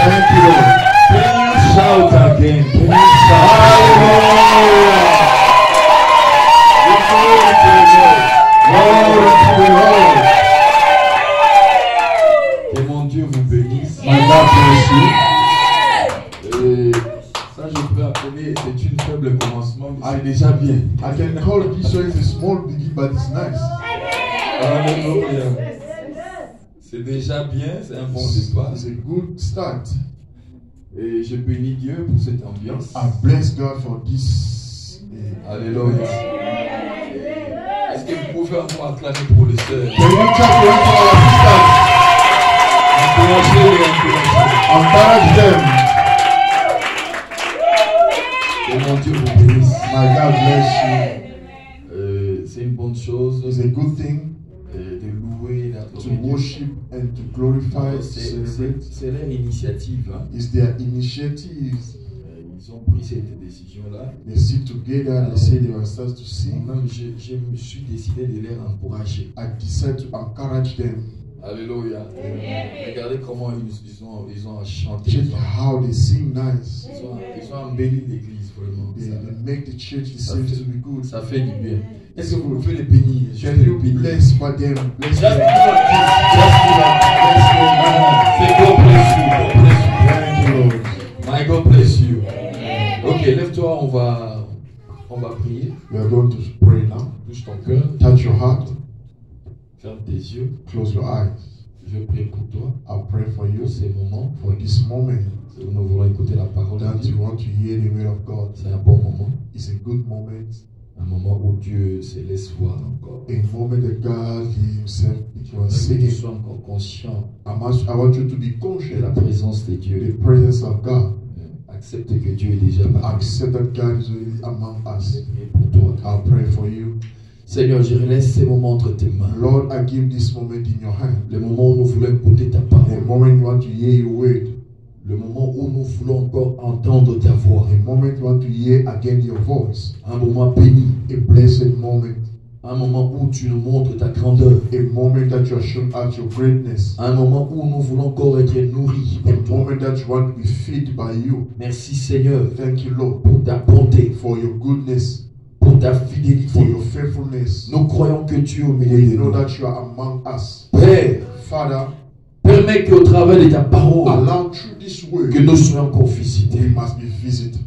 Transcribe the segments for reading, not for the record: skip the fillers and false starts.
Thank you, Lord. Can you shout again? Can you shout? Hallelujah. Glory to the Lord. Glory to the Lord. Que mon Dieu vous bénisse. My God bless you. Et ça, je peux appeler, c'est une faible commencement, mais c'est déjà bien. I can call this one a small beginning, but it's nice. Alléluia. C'est déjà bien, c'est un bon départ. It's a good start. Et je bénis Dieu pour cette ambiance. I bless God for this. Alléluia. Est-ce que vous pouvez encore acclamer pour les sœurs? Can you clap for our sisters? Encouragez-les, encouragez-les. Encourage them. Que mon Dieu vous bénisse. My God bless C'est une bonne chose you. It's a good thing de louer, to d'adorer Dieu. worship and to glorify, to celebrate. C'est leur initiative. Hein. It's their initiatives. Ils ont pris cette décision-là. They sit together and they say they will start to sing. Moi-même, je me suis décidé de les encourager. I decide to encourage them. Alléluia. Regardez comment ils ont chanté. Check how they sing nice. Ils ont embelli l'église, vraiment. They make the church the same to be good. Ça fait du bien. Est-ce que vous pouvez les bénir? Can you bless for them? Bless Just them. give a kiss. Just give a kiss. Say God bless you. God bless you. Thank you, Lord. My God bless you. Ok, lève-toi, on va prier. We are going to pray now. Touche ton cœur. Touch your heart. Ferme tes yeux. Close your eyes. Je prie pour toi. I'll pray for you Pour ces moments. for this moment Où nous voulons écouter la parole de that Dieu. you want to hear the word of God. C'est un bon moment. It's a good moment. Un moment où Dieu se laisse voir encore. A moment that God Himself is Que tu singing. sois encore conscient I want you to be de la conscious présence de of Dieu. the presence of God. Accepte que Dieu est déjà parmi Accept that God is already among nous. us. Je prie pour toi. I'll pray for you. Seigneur, je relaisse ces moments entre tes mains. Lord, I give this moment in your hand. Le moment où nous voulons écouter ta The parole. moment you want to hear your word. Le moment où nous voulons encore entendre ta voix. The moment you want to hear again your voice. Un moment béni. A blessed moment. Un moment où tu nous montres ta grandeur. A moment that you are showing out your greatness. Un moment où nous voulons encore être nourris A par toi. moment that you want to be fed by you. Merci Seigneur Thank you, Lord, pour ta bonté, for your goodness, pour ta for fidélité. your faithfulness. Nous croyons que tu es au milieu We de know nous. that you are among us. Père, Father, permets qu'au travers de ta parole, allow through this word, que nous soyons encore we visités. must be visited.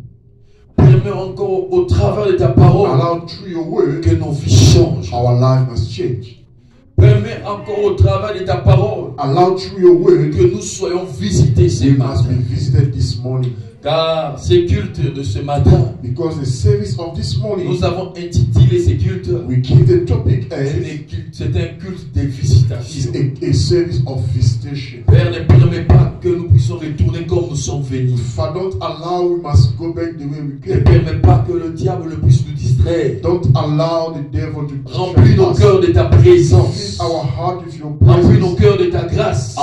Permets encore au travers de ta parole Allow through your word, que nos vies changent. our life must change. Permets encore au travers de ta parole Allow through your word, que nous soyons visités ce we must be matin. visited this morning. Car ces cultes de ce matin, Because the service of this morning, nous avons intitulé ces cultes. we give the topic as C'est un culte de visitation. is a service of visitation. Père, ne permets pas que nous puissions retourner comme nous sommes venus. Father, don't allow we must go back the way we Ne came. permets pas que le diable puisse nous distraire. Don't allow the devil to Remplis nos us. cœurs de ta présence. Fill our heart with your Remplis nos presence. cœurs de ta grâce.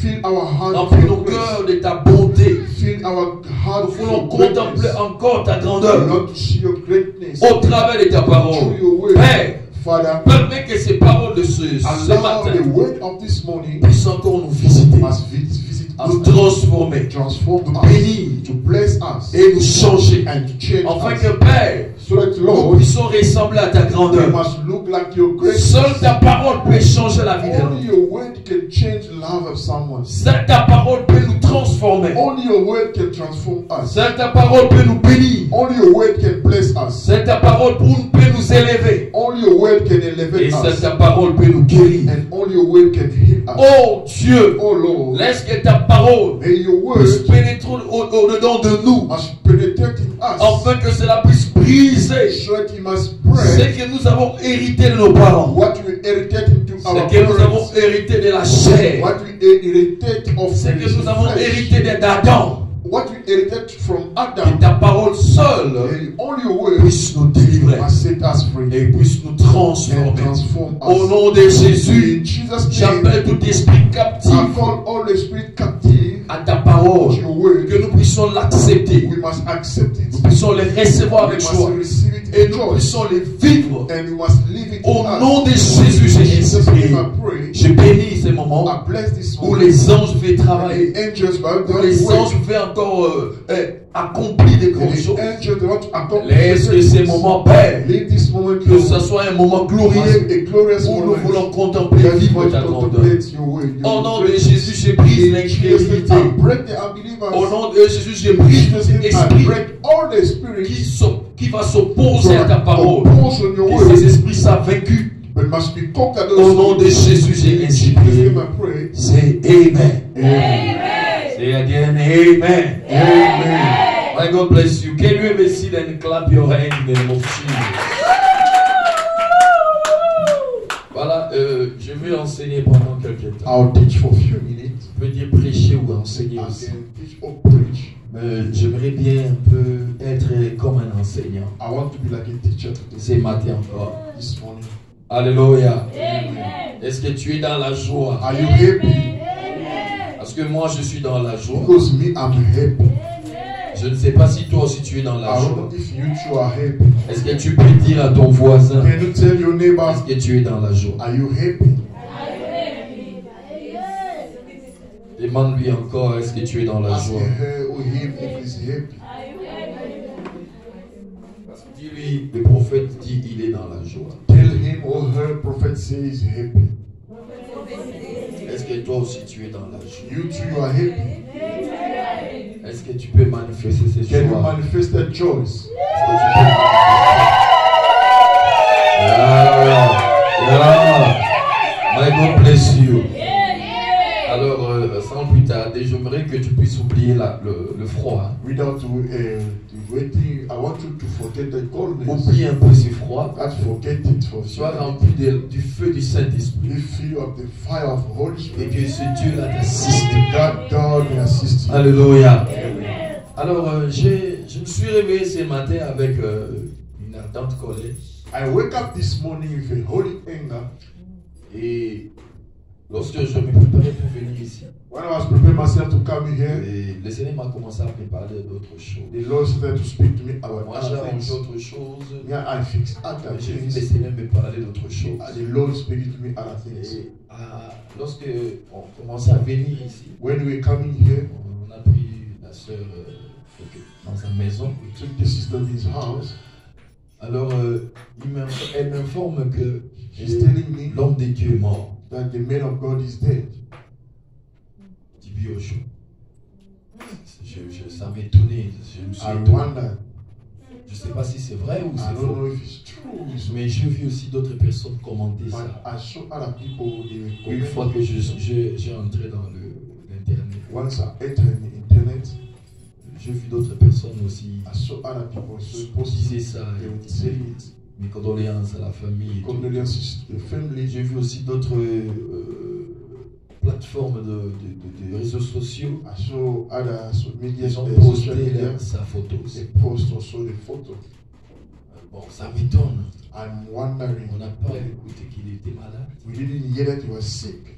Fill our heart Remplis with nos your grace. cœurs de ta bonté. Fill our heart Nous with voulons your contempler greatness. encore ta grandeur Lord, to see your greatness. au travers de ta parole. Through your word. Père, Father, permets que ces paroles de ce allow matin the word of this morning puissent encore nous visiter, must visit us, nous transformer, transform nous us, bénir to bless us, et nous changer. and to change Afin us. que Père, So that, nous Lord, puissions ressembler à ta we grandeur. must look like your greatness. Seule ta parole peut changer la vie de Only nous. your word can change the life of someone. Seule ta parole peut nous transformer. Only your word can transform us. Seule ta parole peut nous bénir. Only your word can bless us. Seule ta parole peut nous élever. Only your word can Et elevate seule us. ta parole peut nous guérir. And only your word can heal us. Oh Dieu, Oh Lord, laisse que ta parole may your puisse word pénétrer au-dedans de nous. must penetrate in us. Afin que cela puisse briser So that he must ce break que nous avons hérité de nos parents. what we inherited into Ce our que nous avons parents. hérité de la chair. What we inherited of Ce que his nous avons flesh. hérité d'Adam. What we inherited from Que Adam. ta parole seule And only your word puisse nous délivrer must set us free et puisse nous and transformer. transform Au us. nom de Jésus, In Jesus' name, j'appelle tout esprit captif I call all the spirit captive à ta parole. to your word. Que nous puissions l'accepter. We must accept it. Nous puissions le recevoir We avec must joie. receive it Et nous puissions les vivre. And you must live it Au in us. nom de Jésus, j'ai Jesus' ainsi prié. name I pray. Je bénis ces moments I bless this où moment. les anges pouvaient travailler. The angels, by Où les anges pouvaient encore accomplir des grandes choses. angels, they want to accomplish Laisse ces moments, Père, Leave this moment, que ce soit un moment glorieux a glorious où nous moment. voulons contempler vivre ta grandeur. Au nom de Jésus, j'ai brisé l'incrédulité. Au nom de Jésus, j'ai brisé tout esprit qui va s'opposer à ta parole. Que ces esprits soient vaincus. Au nom de Jésus, j'ai ainsi prié. C'est Amen. Say again, Amen. Amen. My God bless you. Can you ever sit and clap your hand in the name of Jesus? Voilà, je vais enseigner pendant quelques temps. I'll teach for a few minutes. Je peux dire prêcher ou enseigner I aussi. can teach or preach. J'aimerais bien un peu être comme un enseignant. I want to be like a teacher today. Ce matin encore. This morning. Alléluia. Amen. Est-ce que tu es dans la joie? Are you happy? Parce que moi je suis dans la joie. Because me, I'm happy. Je ne sais pas si toi aussi tu es dans la I don't joie. know if you two are happy. Est-ce que tu peux dire à ton voisin? Can you tell your neighbor, Est-ce que tu es dans la joie? are you happy? Demande-lui encore, est-ce que tu es dans la Ask joie? her or him if he's happy. Dis-lui, le prophète dit il est dans la joie. Tell him or her, prophet says happy. Est-ce que toi aussi tu es dans la joie? You too, you are happy. Est-ce que tu peux manifester ces Can you joies? manifest that joy? Est-ce que tu peux My God bless you. Alors, sans plus tarder, j'aimerais que tu puisses oublier le froid. Without waiting, I want you to forget the coldness. Oublie un peu ce froid. Let's forget it for Sois sure. rempli du feu du Saint-Esprit. Be filled of the fire of Holy Et Spirit. que ce Dieu-là t'assiste. God may assist you. Alléluia. Alors, je me suis réveillé ce matin avec une ardente colère. I wake up this morning with a holy anger. Et lorsque je me préparais pour venir ici, When I was preparing myself to come here, et le Seigneur m'a commencé à me parler d'autres choses. the Lord started to speak to me about Moi, j'ai other arrangé things. autre chose. Yeah, I fixed other J'ai vu le things. Seigneur me parler d'autres choses. And the Lord speaking to me other things. Et lorsque on commençait à venir ici, When we were coming here, on a pris la sœur dans sa maison. we took the sister in his house. Alors, elle m'informe que She's telling me l'homme de Dieu est mort. that the man of God is dead. Tibiocho. Ça m'a étonné. Je me suis I étonné. wonder. Je ne sais pas si c'est vrai ou I c'est don't faux. know if it's true. Mais j'ai vu aussi d'autres personnes commenter But ça. I saw other people. They Une were fois que j'ai entré dans l'internet, once I entered the internet, j'ai vu d'autres personnes aussi I saw other people. So qui posting disaient ça. they would say it. Mes condoléances à la famille. Et tout. Condolences to the family. J'ai vu aussi d'autres plateformes de réseaux sociaux. I saw other media. Ils ont Social posté media. sa photo aussi. They post also the photo. Bon, ça m'étonne. I'm wondering. On n'a pas écouté qu'il était malade. We didn't hear that he was sick.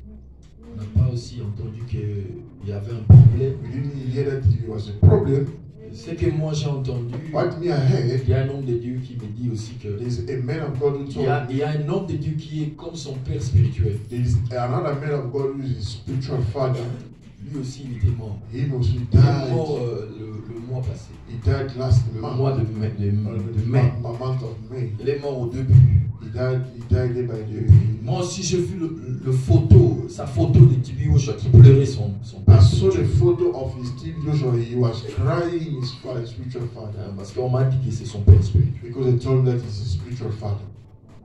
On n'a pas aussi entendu qu'il y avait un problème. We didn't hear that he was a problem. Ce que moi j'ai entendu, What me I heard, il y a un homme de Dieu qui me dit aussi que there's a man of God who il told y, a, me il y a un homme de Dieu qui est comme son père spirituel. there's another man of God who is his spiritual father. Lui aussi il était mort. He also Il est mort died. le mois passé, He died last le month. mois de mai. The month of May. Il est mort au début. He died there by the. Moi aussi j'ai vu sa photo de Tibiocha qui pleurait son I père saw the spirituel. photo of his Steve Joshua. He was crying his father, spiritual father, Parce qu'on m'a dit que c'est son père spirituel. because they told him that he's his spiritual father.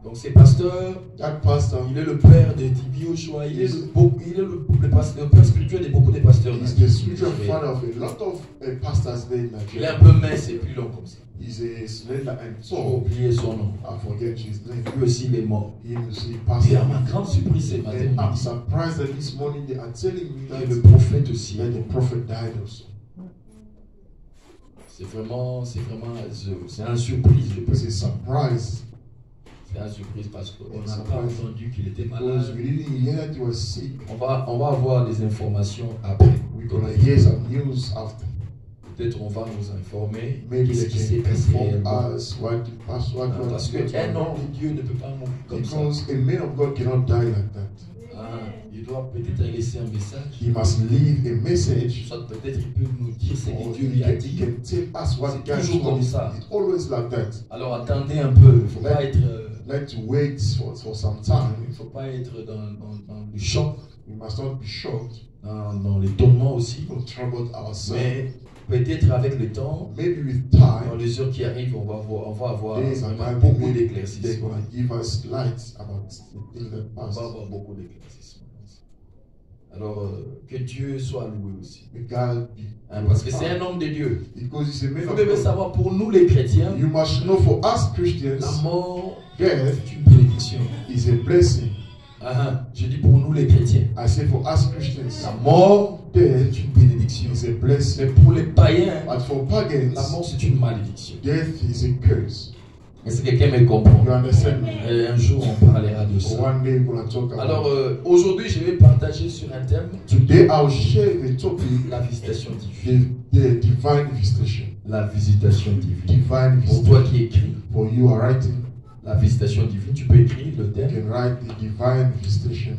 Donc c'est pasteur, That pastor il est le père de Tibiocha, il est le père spirituel de beaucoup de pasteurs. is the spiritual father of a lot of pastors there in Il est un Nigeria. peu mince et plus long comme ça. He's a slender and J'ai tall. oublié son nom. I forget his name. Lui aussi il est mort. He was a Et pastor. à ma grande surprise ce matin, And on m'a I'm dit surprised that this morning they are telling me que le that, prophète aussi. that the prophet died also. C'est un surprise. Je peux It's a dire. surprise C'est un surprise parce qu'on It's n'a a pas surprise. entendu qu'il était because malade. we didn't hear that he was sick. On va avoir des informations après. We're gonna hear some news after. Peut-être on va nous informer Maybe ce they qui s'est can passé. inform us what Parce qu'un homme de Dieu ne peut pas mourir comme ça. Because a man of God cannot die like that. Il doit peut-être laisser un message. He must leave a message. Soit peut-être il peut nous dire ce que Dieu He lui a dit. can tell us what God C'est toujours comme told ça. him. It's always like that. Alors attendez un peu. Il ne faut pas être. Let's wait for some time. Il ne faut pas être dans le choc. We must not be shocked. Dans l'étonnement aussi. Don't trouble ourselves. Mais peut-être avec le temps, maybe with time, dans les heures qui arrivent, on va avoir vraiment beaucoup d'éclaircissements. Give us light about the things that pass. On va avoir beaucoup d'éclaircissements. Alors, que Dieu soit loué aussi. Parce que c'est un homme de Dieu. Vous devez savoir, pour nous les chrétiens, you must know for us Christians, la mort est une bénédiction. Is a blessing. Je dis pour nous les chrétiens. I say for us Christians, la mort est une bénédiction. Is a blessing. Mais pour les païens, but for pagans, la mort c'est une malédiction. Death is a curse. Est-ce que quelqu'un me comprend? You understand me? Un jour on parlera de ça. One day we're talk about. Alors aujourd'hui je vais partager sur un thème. Today I'll share the topic. La visitation divine. The divine visitation. La visitation divine. Divine visitation. Pour toi qui écris. For you are writing. La visitation divine. Tu peux écrire le thème. You can write the divine visitation.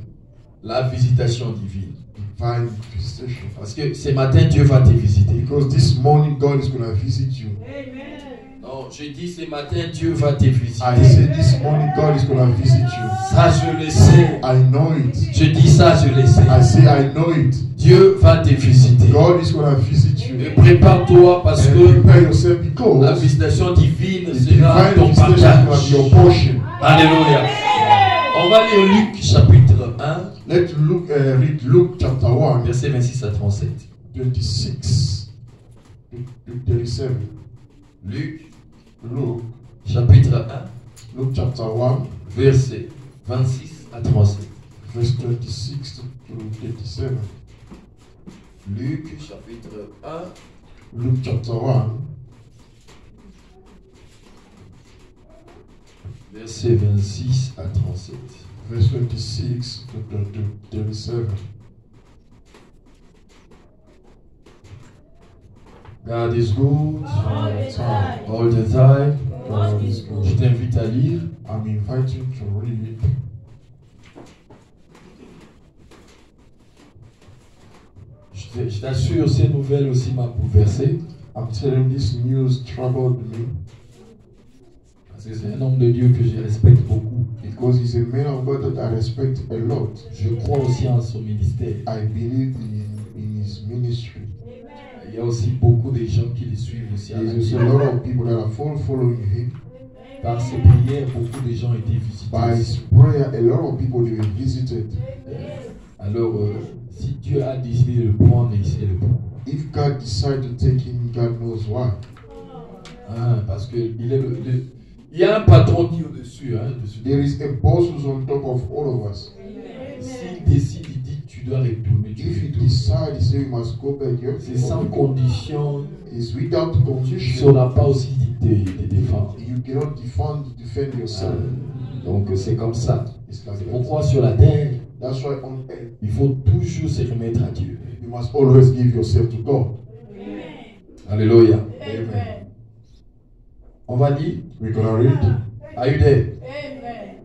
La visitation divine. Divine visitation. Parce que ce matin Dieu va te visiter. Because this morning God is going to visit you. Amen. Non, je dis ce matin Dieu va te visiter. I say this morning God is going to visit you. Ça je le sais. I know it. Je dis ça je le sais. I say I know it. Dieu va te visiter. God is going to visit you. Et prépare-toi parce que la visitation divine sera ton partage. Alléluia. On va lire Luc chapitre 1. Let's read Luke chapter 1. Verset 26 à 37. 26 to 37. Luc chapitre 1. Luke chapter 1. Verset 26 à 37. Verse 26 to 37. Luc chapitre 1. Luke chapter 1. Verset 26 à 37. Verse 26 to 37. God is good all the time. All the time. God is good. Je t'invite à lire. I'm inviting to read. Je t'assure, ces nouvelles aussi m'ont bouleversé. I'm telling this news troubled me. Parce que c'est un homme de Dieu que je respecte beaucoup. Because he's a man of God that I respect a lot. Je crois aussi en son ministère. I believe in his ministry. Il y a aussi beaucoup de gens qui le suivent aussi. There's a lot of people that are following him. Par ses prières, beaucoup de gens ont été visités. By his prayer, a lot of people were visited. Alors, si Dieu a décidé de le prendre, il sait le prendre. If God decided to take him, God knows why. Parce que il y a un patron qui est au-dessus. There is a boss who's on top of all of us. S'il décide, il dit tu dois retourner. If he decides, he says you must go back. C'est sans condition. It's without condition. On n'a pas aussi de défendre. You cannot defend yourself. Donc c'est comme ça. C'est pourquoi sur la terre, that's why on earth, il faut toujours se remettre à Dieu. You must always give yourself to God. Alléluia. Amen. On va lire. We're gonna read. Are you there? Amen.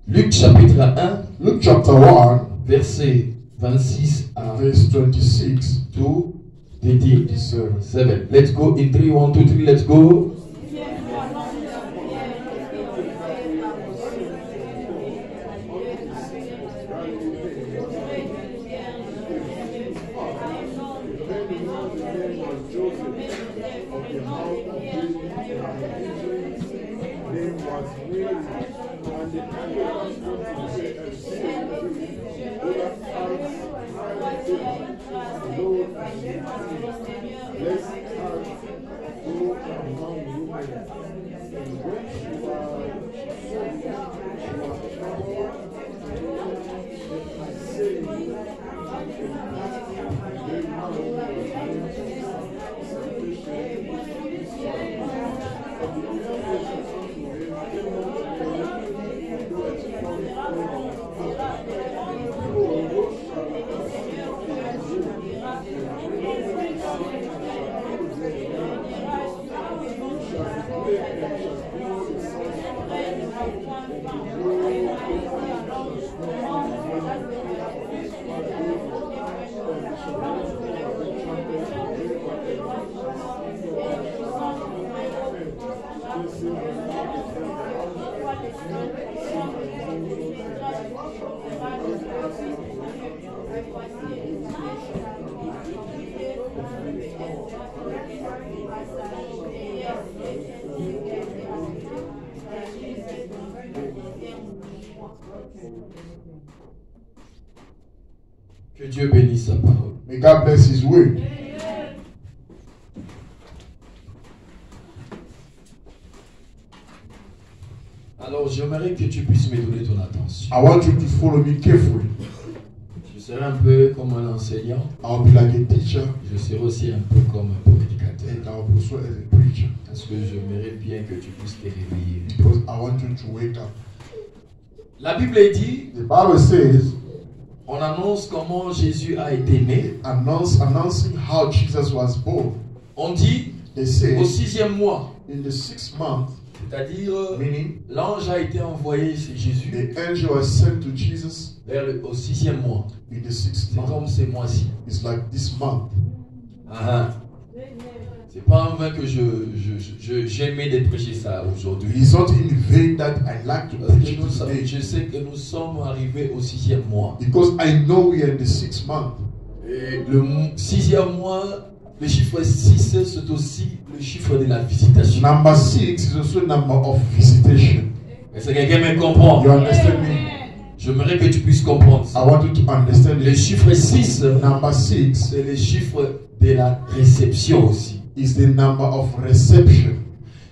Luc chapitre 1. Luke chapter 1. Verset 26 à verse 26 to 27. 7. Let's go in 3, 1, 2, 3, let's go. Que Dieu bénisse sa parole. May God bless His word. Alors, j'aimerais que tu puisses me donner ton attention. I want you to follow me carefully. Je serai un peu comme un enseignant. I'll be like a teacher. Je serai aussi un peu comme un prédicateur. And I'll be also as a preacher. Parce que j'aimerais bien que tu puisses te réveiller. Because I want you to wake up. La Bible dit, The Bible says, on annonce comment Jésus a été né. announcing how Jesus was born. On dit, They say, au 6e mois, in the 6th month, c'est-à-dire meaning l'ange a été envoyé chez Jésus the angel was sent to Jesus au 6e mois. in the 6th C'est comme month. ces mois-ci. It's like this month. C'est pas en vain que j'aimais de prêcher ça aujourd'hui. It's not in vain that I like to Parce preach que today. je sais que nous sommes arrivés au 6e mois. Because I know we are in the 6th month. Et le 6e mois, le chiffre 6, c'est aussi le chiffre de la visitation. Number 6 is also number of visitation. Est-ce que quelqu'un me comprend? You understand me? J'aimerais que tu puisses comprendre I ça. want you to understand Le this. chiffre 6, Number 6 c'est le chiffre de la réception aussi. is the number of reception.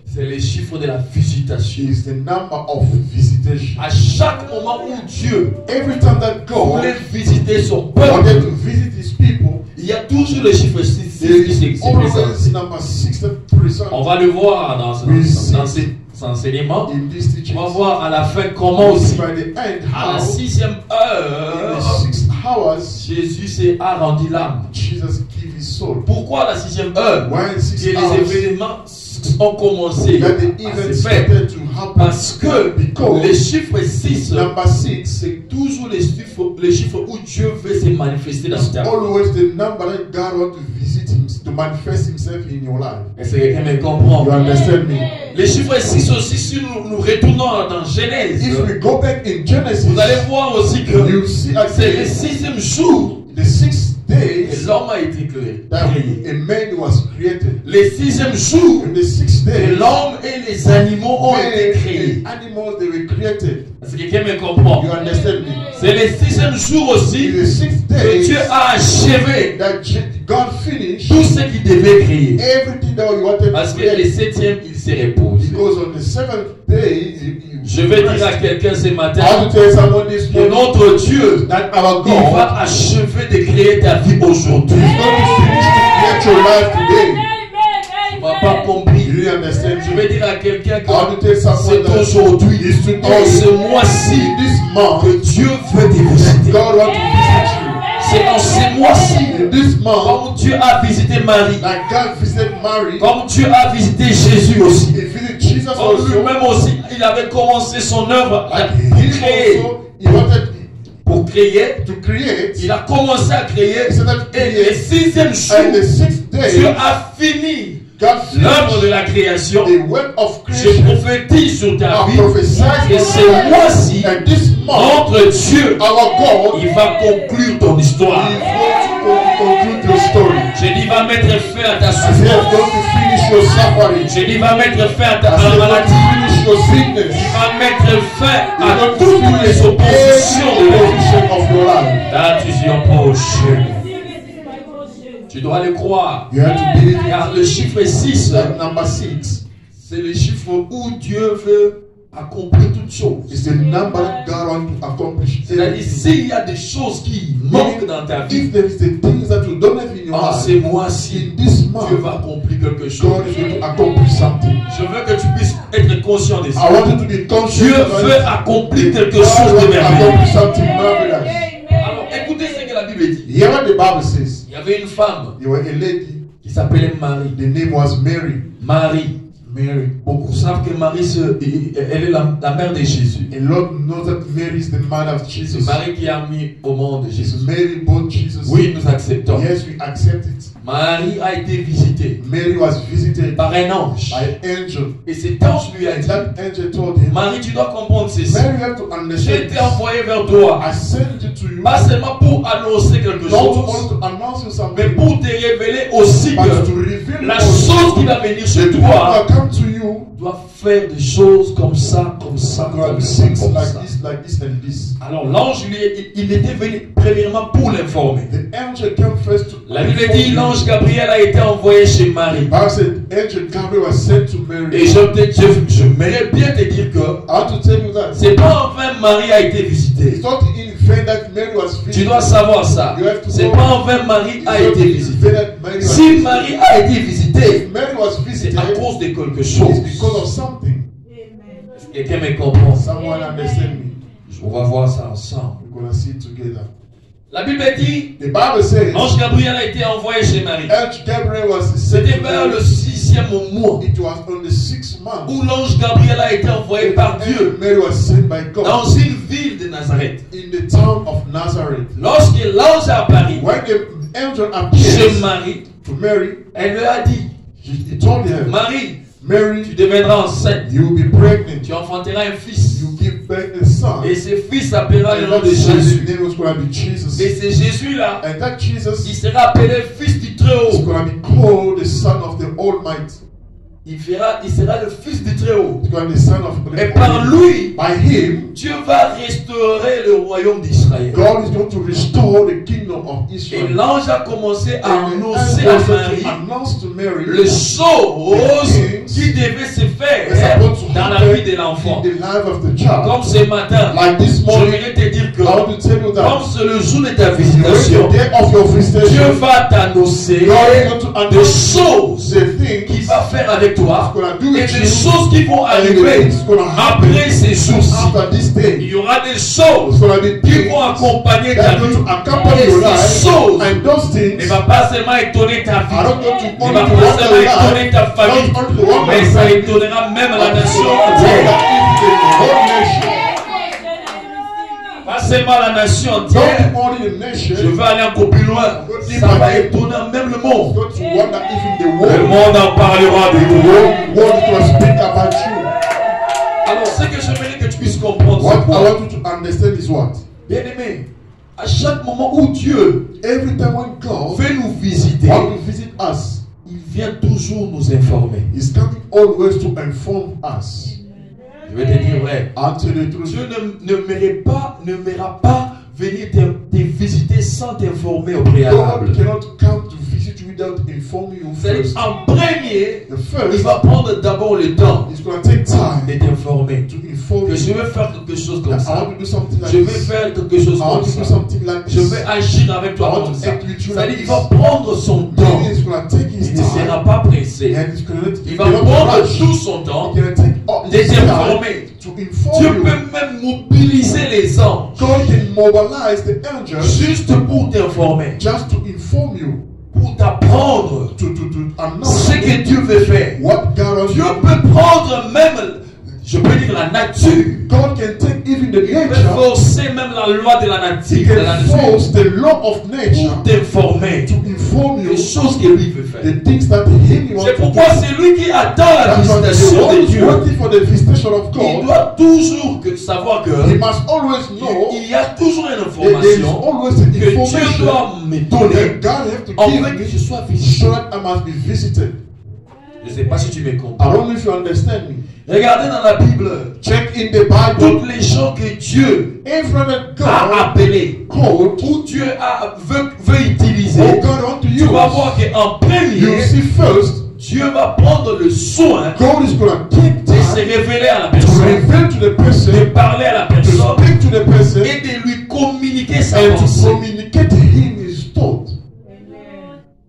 C'est le chiffre de la visitation. Is the number of visitation. À chaque moment où Dieu Every time that God voulait visiter son wanted peuple, to visit His people, il y a toujours le chiffre 6 there qui is se présente. always number 6 that present. On va le voir dans cet enseignement. In this teaching, On va voir à la fin comment aussi. by the end, À la how 6e in the heure, 6 hours Jésus a rendu l'âme. Jesus gave His soul. Pourquoi à la 6e heure? Why in 6 Et les hours événements ont commencé that the à events se faire. started to happen? Parce que Because le chiffre 6, number 6 c'est toujours le chiffre où Dieu veut se manifester dans is ta vie. always the number that God wants to visit Him, to manifest Himself in your life. Est-ce que quelqu'un me comprend? You understand me? Le chiffre 6 aussi, si nous retournons dans Genèse, If we go back in Genesis, vous allez voir aussi que you see c'est le again 6e jour the 6 que days l'homme a été créé. that a man was created. Le 6e jour In the 6 que days, l'homme et les animaux ont été men créés. and animals they were created. Est-ce que quelqu'un me comprend? You understand me? C'est le 6e jour In aussi the 6 que days Dieu a achevé that God finished tout ce qu'il devait créer. everything that He wanted Parce to que le create. 7e, il se repose. Because on the 7th day, Je vais dire à quelqu'un ce I matin want to tell someone this que morning notre Dieu, that our il God va achever de créer ta vie aujourd'hui. is going to finish to create your life today. Tu n'as pas compris. Do you understand? Je vais dire à quelqu'un que I want to tell someone c'est that aujourd'hui, is en today, ce mois-ci, this month, que Dieu veut te visiter. God wants to visit you. C'est en ce mois-ci, In this month, comme Dieu a visité Marie, like God visited Mary, comme Dieu a visité Jésus aussi. He visited Jesus Comme also. lui-même aussi, il avait commencé son œuvre Like pour He créer. also, He wanted Pour créer, to create. il a commencé à créer. He started to Et le create. 6e And the jour, 6th Dieu day, a fini God l'œuvre de finished la création. the work of Je creation. prophétise sur ta I vie. prophesy Et ce mois-ci, and this month, notre Dieu, our God il va conclure ton histoire. is going to conclude your story. Je dis, va mettre fin à ta As He is souffrance. going to finish your suffering. Je dis, va mettre fin à ta As He is going maladie. to finish your sickness. Il va mettre fin He is à going to toutes finish les oppositions de every la vie. opposition of your life. Là, tu y empoches. Tu dois le croire. You have to believe Car le chiffre 6, that number 6 c'est le chiffre où Dieu veut accomplir toutes choses. is the number that God wants to accomplish. C'est-à-dire, s'il y a des choses qui manquent dans ta vie, If there is the things that you don't have in your en life, ces mois-ci, in this Dieu month, va accomplir quelque chose. God is going to accomplish something. Je veux que tu puisses être conscient de I ça. want you to be conscious Dieu about veut it. accomplir quelque God chose de wants to merveilleux. accomplish something marvelous. Alors, écoutez ce que la Bible dit. Hear what the Bible says. Il y avait une femme There was a lady, qui s'appelait Marie. the name was Mary. Marie. Mary. Beaucoup savent que Marie, elle est la mère de Jésus. A lot know that Mary is the mother of Jesus. C'est Marie qui a mis au monde Jésus. Mary born Jesus. Oui, nous acceptons. Yes, we accept it. Marie a été visitée Mary was visited par un ange. by an angel. Et cet ange lui a dit, That angel told him, Marie, tu dois comprendre ceci. Mary, you have to J'ai understand été this. envoyé vers toi, I sent it to you pas seulement pour annoncer quelque not only chose, to announce you mais something, pour te révéler aussi but to que reveal la also chose qui va venir sur the people toi that come to you doit faire des choses comme ça, comme ça, are comme ça, things comme like ça. this, and this. Alors l'ange, il était venu premièrement pour l'informer. The angel came first to La Bible inform dit you. l'ange Gabriel a été envoyé chez Marie. Bible said angel Gabriel was sent to Mary. Et j'aimerais bien te dire que I want to tell you that c'est pas en vain Marie a été visitée. it's not in vain that Mary was visited. Tu dois savoir ça. C'est pas en vain Marie a été visitée. Si Marie a été visitée, Mary was c'est visited, à cause de quelque it's chose. because of something. Quelqu'un me comprend. Someone understand me. On va voir ça ensemble. We're gonna see it together. La Bible dit, The Bible says l'ange Gabriel a été envoyé chez Marie. angel Gabriel was sent C'était to vers le Mary. 6e mois It was on the 6th month. où l'ange Gabriel a été envoyé par Dieu Mary was sent by God dans une ville de Nazareth. in the town of Nazareth. Lorsque l'ange a apparu When the angel chez appeared Marie, to Mary, elle lui a dit, he told her, Marie, tu Mary, deviendras enceinte, you will be pregnant. tu enfanteras un fils. You give birth a son. Et ce fils s'appellera le And nom that de son's Jésus. name was going to be Jesus. Et c'est Jésus-là, And that il Jesus sera appelé fils du is Très-Haut. going to be called the Son of the Almighty. Il sera le fils du Très-Haut. He's going to be the Son of the Et par Almighty. lui, By him, Dieu va restaurer le royaume d'Israël. God is going to restore the kingdom of Et Israel. l'ange a commencé à And the annoncer angel à said Marie to announce to Mary les choses qui devaient se what's faire about to dans la happen vie de l'enfant. in the life of the child. Comme ce matin, Like this morning, j'aimerais te dire que I want to tell you comme that c'est le jour de ta the visitation, day of your Dieu visitation, va t'annoncer God is going to des announce choses the things qu'il va faire avec toi He's going to do et with des you choses qui vont and the arriver things going to happen après ces jours-ci. after this Il day. y aura des It's choses going to be qui things vont accompagner that ta are going vie. to accompany Et your ces life, choses and those ne things va pas seulement étonner ta vie, are not going to ne only va to pas wonder seulement your étonner life, ta famille, not only to wonder mais your ça family, étonnera même la but nation to wonder entière. even the whole nation. Pas seulement la nation Not entière. only the nation, Je veux aller encore plus loin. Ça va étonner même le monde. not to wonder even the Le world. monde en parlera de The vous. world will speak about you. Alors, ce que j'aimerais que tu puisses comprendre, What c'est I quoi? want you to understand is what? Bien aimé, à chaque moment où Dieu Every time when God veut nous visiter, want to visit us, il vient toujours nous informer. He's coming always to inform us. Je vais te dire vrai. Until the truth. Dieu ne m'ira pas venir te visiter sans t'informer au préalable. God cannot come to visit you without informing you C'est-à-dire, first. en premier, The il first va prendre d'abord le temps is going to take time de t'informer. to inform Que you. je vais faire quelque chose comme I ça. want to do something like Je vais this. faire quelque chose I want comme to do ça. something like Je this. vais agir avec I toi want comme to ça. act with you C'est-à-dire, like il this. va prendre son temps. Then he's going to take his Il ne sera time. pas pressé. And he's going to Il va prendre tout son temps He's going to take all de his time t'informer. to inform Dieu you. peut même mobiliser les anges God can mobilize the angels juste pour t'informer, just to inform you, pour t'apprendre to announce ce que Dieu veut faire. what God wants Dieu to do. peut prendre même, je peux dire la nature. God can take even the Il peut nature, forcer même la loi de la He nature, de la can nature force the law of nature pour t'informer to inform you des choses que lui veut faire. the things that He wants C'est to do. pourquoi c'est lui qui attend la That's why the visitation one de who's Dieu. waiting for the visitation of Il God, doit toujours savoir que he must always know il y a toujours une that there is information always an que Dieu information doit me donner that God have to en give fait que me je sois visité. so that I must be visited. Je ne sais pas si tu me I comprends. don't know if you understand me. Regardez dans la Bible Check in the Bible, toutes les gens que Dieu everyone that a God appelés, called, où Dieu veut utiliser. oh God want to Tu vas use. voir qu'en You premier, see first, Dieu va prendre le soin God is going to take de se time révéler à la to personne, reveal to the de person, parler à la to personne speak to the person, et de lui communiquer sa and to pensée communicate to him his thought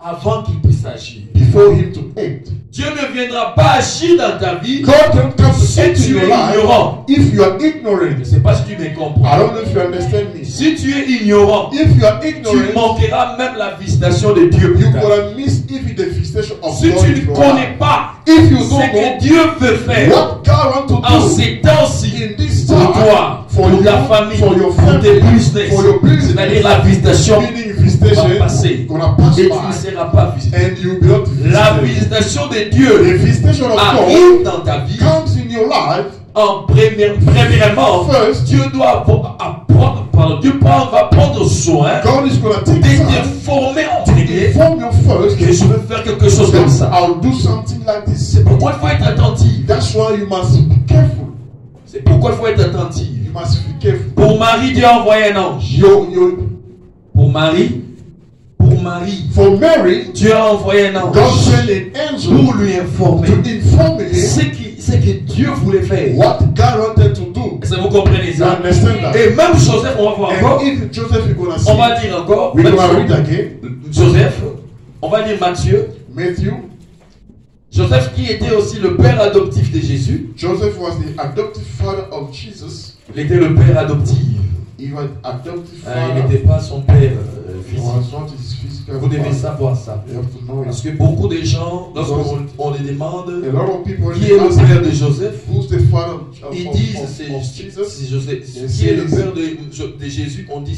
avant qu'il puisse agir. before him to act. Dieu ne viendra pas agir dans ta vie God can come to si act in tu your es life ignorant. if you are Je ne ignorant. sais pas si tu me I comprends. don't know if you understand me. Si tu es ignorant, If you are tu ignorant, manqueras même la visitation de Dieu. you're plus tard. going to miss even the visitation of Si God. tu in ne your connais life. pas If you ce don't que Dieu veut faire en ces temps-ci pour toi, pour ta famille, pour tes business, c'est-à-dire la visitation va passer et tu ne seras pas visité. La visitation de Dieu arrive dans ta vie. Premièrement, Dieu doit Dieu va prendre soin de te former entre guillemets que je veux faire quelque chose comme ça. C'est pourquoi il faut être attentif. C'est pourquoi il faut être attentif. Pour Marie, Dieu a envoyé un ange. Pour Marie, Dieu a envoyé un ange pour lui informer ce que Dieu voulait faire. Est-ce que vous comprenez ça? Et même Joseph, on va voir encore. On va dire encore. Joseph, on va dire Matthieu. Joseph qui était aussi le père adoptif de Jésus. Joseph was the adoptive father of Jesus. Il était le père adoptif. He was adoptive Il father. n'était pas son père physique. Vous devez father. savoir ça. You have to know Parce it. que beaucoup de gens, lorsqu'on les demande A lot of people qui est le père de Joseph, who's the father ils of disent Jesus? c'est Joseph. Qui est le père de Jésus, on dit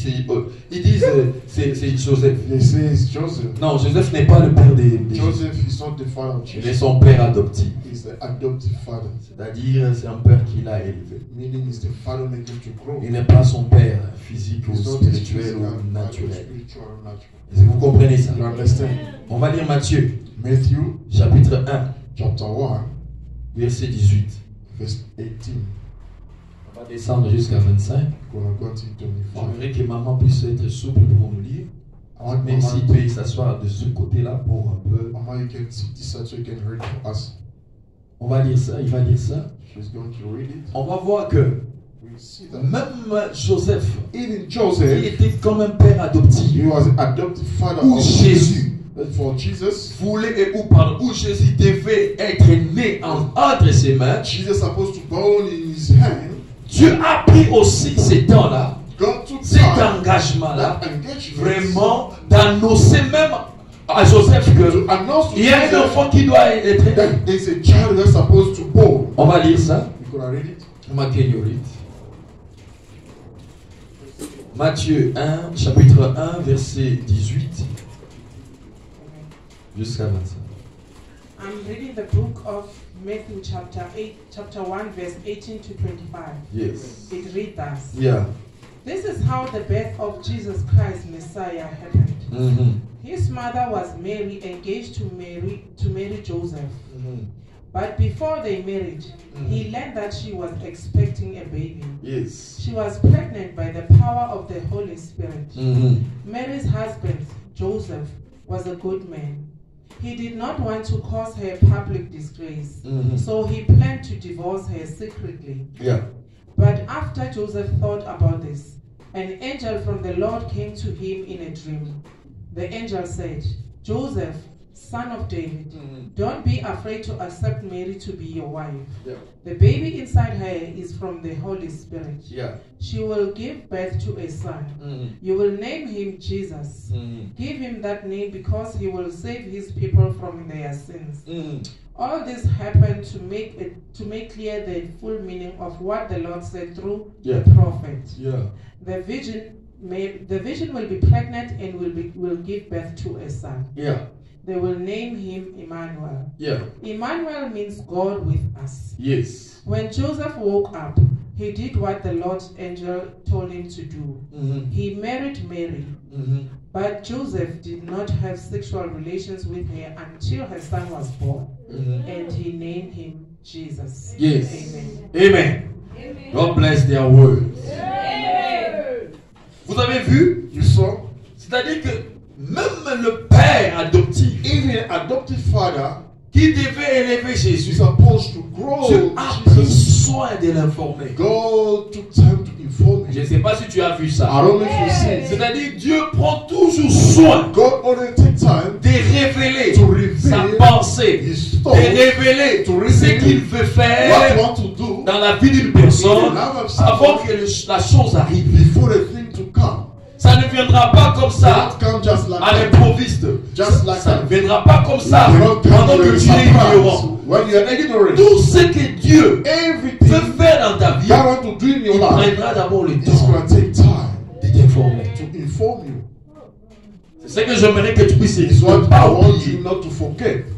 ils disent c'est Joseph. They say it's Joseph. Non, Joseph n'est pas le père de Jésus. Joseph is not the father of Il est Jesus. son père adoptif. He's the adoptive father. C'est-à-dire c'est un père qui l'a élevé. Meaning he's the father making to grow. Il n'est pas son père physique ou He's not the spirituel physical ou father, naturel. spiritual or natural. Est-ce que vous comprenez ça? You understand? On va lire Matthieu, Matthew chapitre 1, chapter 1, verset 18. verse 18. On va descendre jusqu'à 25. Gonna go to 25. J'aimerais que maman puisse être souple pour nous lire. I want Même s'il Mama peut s'asseoir de ce côté-là pour un peu. Mama, you can sit this side so you can read for us. On va lire ça, il va lire ça. She's going to read it. On va voir que We see that. même Joseph, Even il Joseph, était comme un père adoptif. he was an adoptive father Où of Jésus For Jesus, voulait où Jésus devait être né entre ses mains. Jesus supposed to born in his hand. Dieu a pris aussi ces temps-là, God took cet time, engagement-là, that engagement, vraiment d'annoncer même à Joseph que to announce to il y a un Joseph enfant qui doit être né. that there's a child that's supposed to born. On va lire ça. You could read it. Matthieu 1, chapitre 1, verset 18 jusqu'à 25. I'm reading the book of Matthew chapter 1 verse 18 to 25. Yes. It reads thus. Yeah. This is how the birth of Jesus Christ Messiah happened. Mm-hmm. His mother was Mary, engaged to marry Joseph. Mm-hmm. But before they married, he learned that she was expecting a baby. Yes. She was pregnant by the power of the Holy Spirit. Mm-hmm. Mary's husband, Joseph, was a good man. He did not want to cause her public disgrace, so he planned to divorce her secretly. Yeah. But after Joseph thought about this, an angel from the Lord came to him in a dream. The angel said, Joseph, son of David, don't be afraid to accept Mary to be your wife. Yeah. The baby inside her is from the Holy Spirit. Yeah. She will give birth to a son. You will name him Jesus. Give him that name because he will save his people from their sins. All this happened to make clear the full meaning of what the Lord said through the prophet. Yeah. The virgin will be pregnant and will give birth to a son. Yeah. They will name him Emmanuel. Yeah. Emmanuel means God with us. Yes. When Joseph woke up, he did what the Lord's angel told him to do. He married Mary. But Joseph did not have sexual relations with her until her son was born. And he named him Jesus. Yes. Amen. Amen. Amen. God bless their words. Amen. Vous avez vu? You saw? C'est-à-dire que même le père adoptif, Even an adoptive father qui devait élever is Jésus, supposed to grow Dieu a pris Jesus. soin de l'informer. God took time to inform Je ne him. sais pas si tu as vu I ça. don't know if you see it. C'est-à-dire Dieu prend toujours soin God only take time de révéler to reveal sa pensée, his de thoughts, révéler to ce reveal qu'il veut what faire he wants to do dans la vie d'une personne in the life of avant someone que la chose arrive. before the thing to come. Ça ne viendra pas comme ça, à l'improviste. Ça ne viendra pas comme ça, pendant que tu es ignorant. Tout ce que Dieu veut faire dans ta vie, il prendra d'abord le temps de t'informer. C'est ce que j'aimerais que tu puisses ne pas oublier.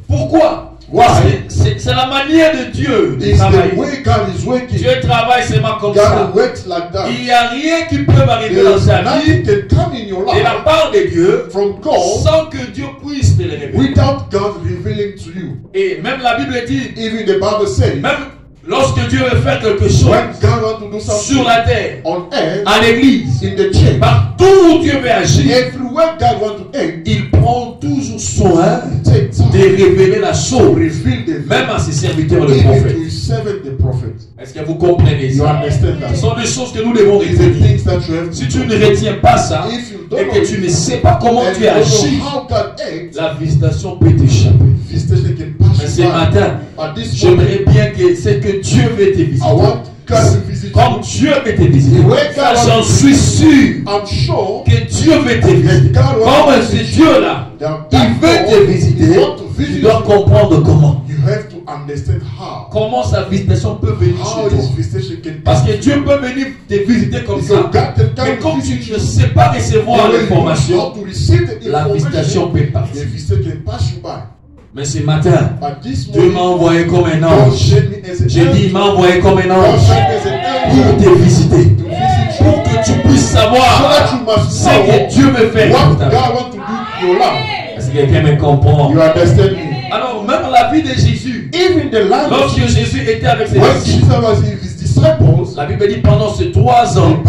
Pourquoi? C'est la manière de Dieu de travailler. Dieu travaille seulement comme ça. Il n'y a rien qui peut arriver dans sa vie de la part de Dieu sans que Dieu puisse te le révéler. Et même la Bible dit, même lorsque Dieu veut faire quelque chose sur la terre, à l'église, partout où Dieu veut agir, il prend toujours soin de révéler la chose, même à ses serviteurs les prophètes. Est-ce que vous comprenez ça? Ce sont des choses que nous devons retenir. Si tu ne retiens pas ça et que tu ne sais pas comment tu agis, la visitation peut t'échapper. Mais ce matin, j'aimerais bien que c'est que Dieu veut te visiter. Comme Dieu veut te visiter, j'en suis sûr que Dieu veut te visiter. Comme ce Dieu-là, il veut te visiter, tu dois comprendre comment. Comment sa visitation peut venir chez toi. Parce que Dieu peut venir te visiter comme ça. Mais comme tu ne sais pas recevoir l'information, la visitation peut partir. Mais ce matin, Dieu m'a envoyé comme un ange. J'ai dit, il m'a envoyé comme un ange pour te visiter. Pour que tu puisses savoir ce que Dieu veut faire pour ta vie. Est-ce que quelqu'un me comprend? Alors, même la vie de Jésus, lorsque Jésus était avec ses disciples, la Bible dit pendant ces 3 ans,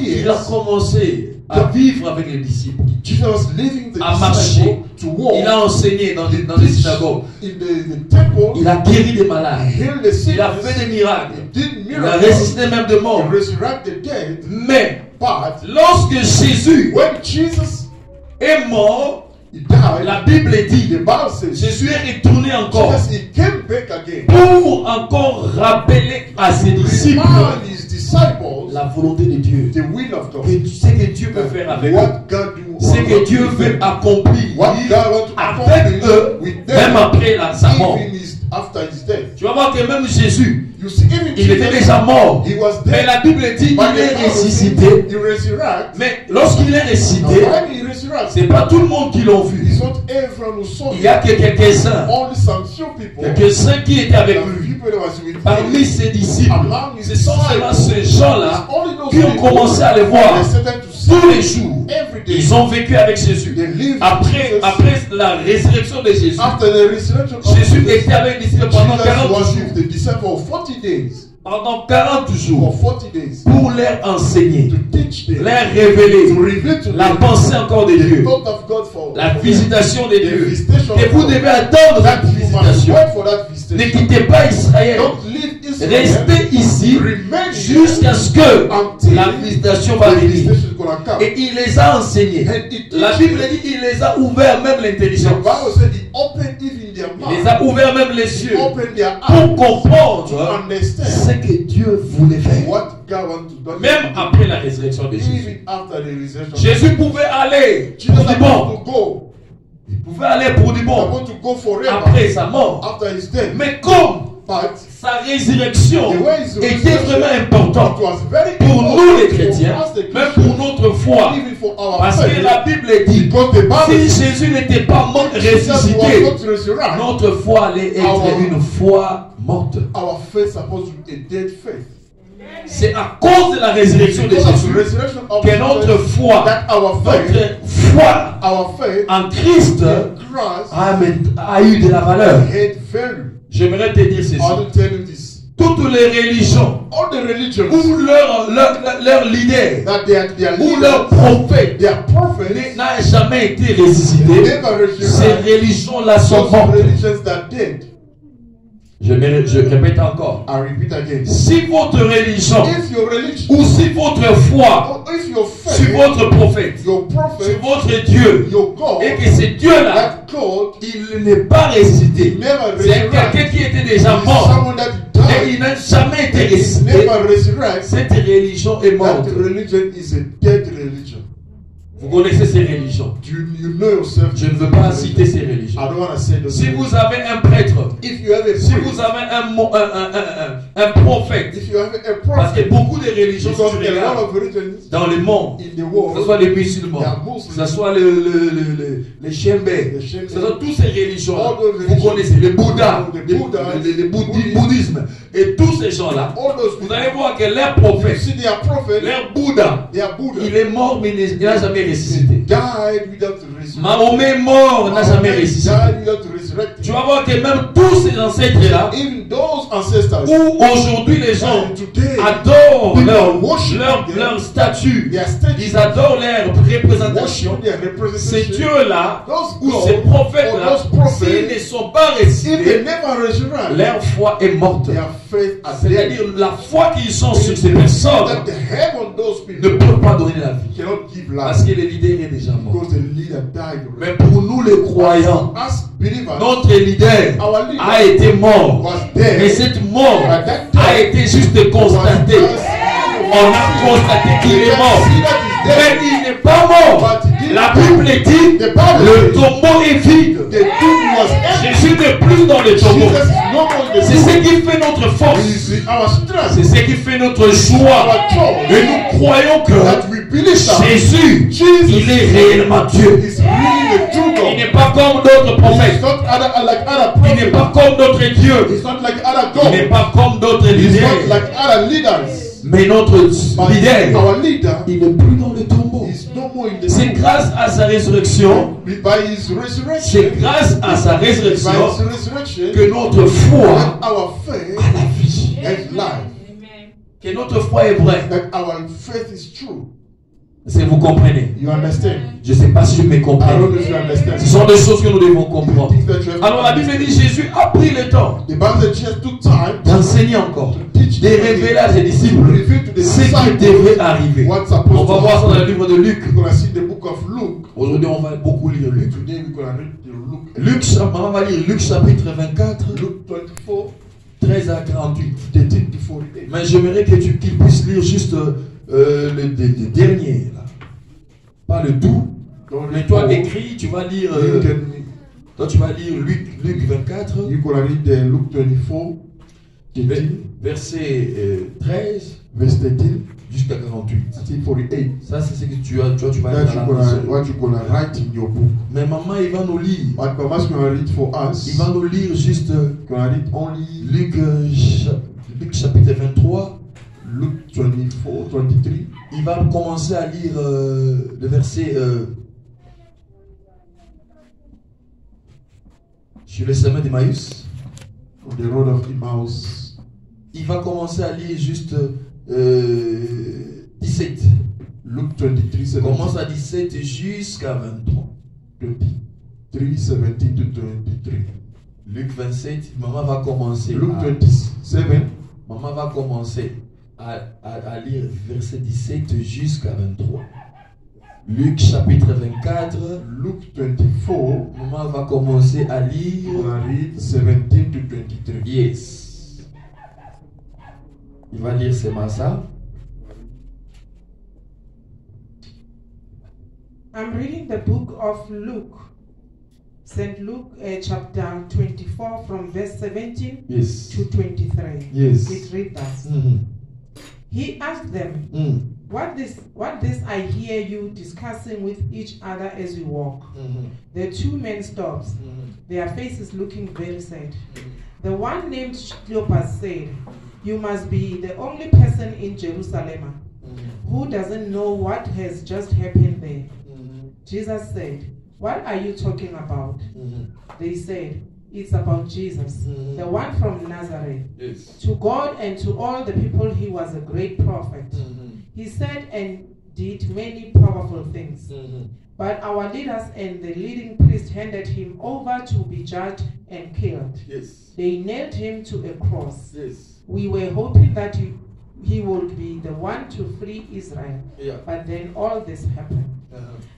il a commencé à vivre avec les disciples, à marcher. Il a enseigné dans les synagogues. Il a guéri des malades. Il a fait des miracles. Il a ressuscité même de morts. Mais lorsque Jésus est mort, la Bible dit, Jésus est retourné encore pour encore rappeler à ses disciples la volonté de Dieu. Et ce que Dieu veut faire avec eux. Ce que Dieu veut accomplir avec eux, même après sa mort. Tu vas voir que même Jésus, il était déjà mort. Mais la Bible dit qu'il est ressuscité. Mais lorsqu'il est ressuscité, ce n'est pas tout le monde qui l'a vu. Il y a que quelques-uns qui étaient avec lui. Parmi ses disciples, ce sont seulement ces gens-là qui ont commencé à le voir tous les jours. Ils ont vécu avec Jésus. Après la résurrection de Jésus, Jésus était avec les disciples pendant 40 jours. Pendant 40 jours, pour leur enseigner, leur révéler la pensée encore de Dieu, la visitation de Dieu. Et vous devez attendre cette visitation. Ne quittez pas Israël. Restez ici jusqu'à ce que la visitation va venir. Et il les a enseignés. La Bible dit qu'il les a ouverts même l'intelligence. Il les a ouverts même les yeux pour comprendre ce que Dieu voulait faire. Même après la résurrection de Jésus. Jésus pouvait aller pour du bon. Il pouvait aller pour du bon après sa mort. Mais comme sa résurrection était vraiment importante pour nous les chrétiens, même pour notre foi. Parce que la Bible dit, si Jésus n'était pas mort ressuscité, notre foi allait être une foi morte. C'est à cause de la résurrection de Jésus que notre foi en Christ a eu de la valeur. J'aimerais te dire ceci. Toutes les religions, où leur leader, ou leur prophète n'a jamais été ressuscité, ces religions-là sont mortes. Je répète encore. Si votre religion ou si votre foi sur votre prophète, sur votre Dieu, et que ce Dieu-là, il n'est pas ressuscité, c'est quelqu'un qui était déjà mort et il n'a jamais été ressuscité, cette religion est morte. Vous connaissez ces religions. You know yourself. Je ne veux pas citer ces religions. I don't want to say those Si vous avez un prêtre, si vous avez un prophète, parce que beaucoup de religions dans le monde, que ce soit les musulmans, que ce soit les Chembé, que ce soit toutes ces religions, vous connaissez le Bouddha, le bouddhisme, et tous ces gens-là, vous allez voir que leur prophète, leur Bouddha, il est mort mais il n'a jamais ressuscité. Mahomet est mort, n'a jamais ressuscité. Tu vas voir que même tous ces ancêtres-là, où aujourd'hui les gens adorent leur statut, ils adorent leur représentation, ces dieux-là, ou ces prophètes-là, s'ils ne sont pas ressuscités, leur foi est morte. C'est-à-dire la foi qu'ils ont sur ces personnes ne peut pas donner la vie. Parce que le leader est déjà mort. Mais pour nous les croyants, notre leader a été mort. Mais cette mort a été juste constatée. On a constaté qu'il est mort. Mais il n'est pas mort. La Bible dit le tombeau est vide. Jésus n'est plus dans le tombeau. C'est ce qui fait notre force. C'est ce qui fait notre joie. Et nous croyons que Jésus, il est réellement Dieu. Il n'est pas comme d'autres prophètes. Il n'est pas comme d'autres dieux. Il n'est pas comme d'autres leaders. Mais notre leader, il n'est plus dans le tombeau. C'est grâce à sa résurrection, c'est grâce à sa résurrection que notre foi a la vie. Que notre foi est vraie. Si vous comprenez. Je ne sais pas si je me comprends. Ce sont des choses que nous devons comprendre. Alors la Bible dit Jésus a pris le temps d'enseigner encore, de révéler à ses disciples ce qui devrait arriver. On va voir ça dans le livre de Luc. Aujourd'hui on va beaucoup lire Luc. On va lire Luc chapitre 24. 13 à 48. Mais j'aimerais qu'il puisse lire juste le dernier là. Pas le tout. Mais toi écrit, tu vas lire toi tu vas lire Luc 24. Verset 13 jusqu'à 48. Ça c'est ce que tu vas lire. Mais maman il va nous lire. Il va nous lire juste Luc chapitre 23. Luke 24, 23. Il va commencer à lire le verset sur le chemin d'Emmaüs. On the road of Emmaus. Il va commencer à lire juste 17. Luke 23, commence à 17 jusqu'à 23. 23, 17 to 23. Luc 27, maman va commencer. Luke 27. Maman va commencer à lire verset 17 jusqu'à 23. Luc chapitre 24. Luke 24. Maman va commencer à lire. On va lire 17 to 23. Yes. Il va lire c'est ça. I'm reading the book of Luke. St. Luke chapter 24 from verse 17 yes. to 23. Yes. It reads thus. He asked them, what this I hear you discussing with each other as you walk? The two men stopped, their faces looking very sad. The one named Cleopas said, you must be the only person in Jerusalem who doesn't know what has just happened there. Jesus said, what are you talking about? They said, it's about Jesus, the one from Nazareth. Yes. To God and to all the people, he was a great prophet. He said and did many powerful things. But our leaders and the leading priests handed him over to be judged and killed. Yes. They nailed him to a cross. Yes. We were hoping that he would be the one to free Israel. Yeah. But then all this happened.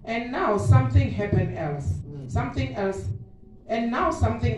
And now something happened else. Something else. And now something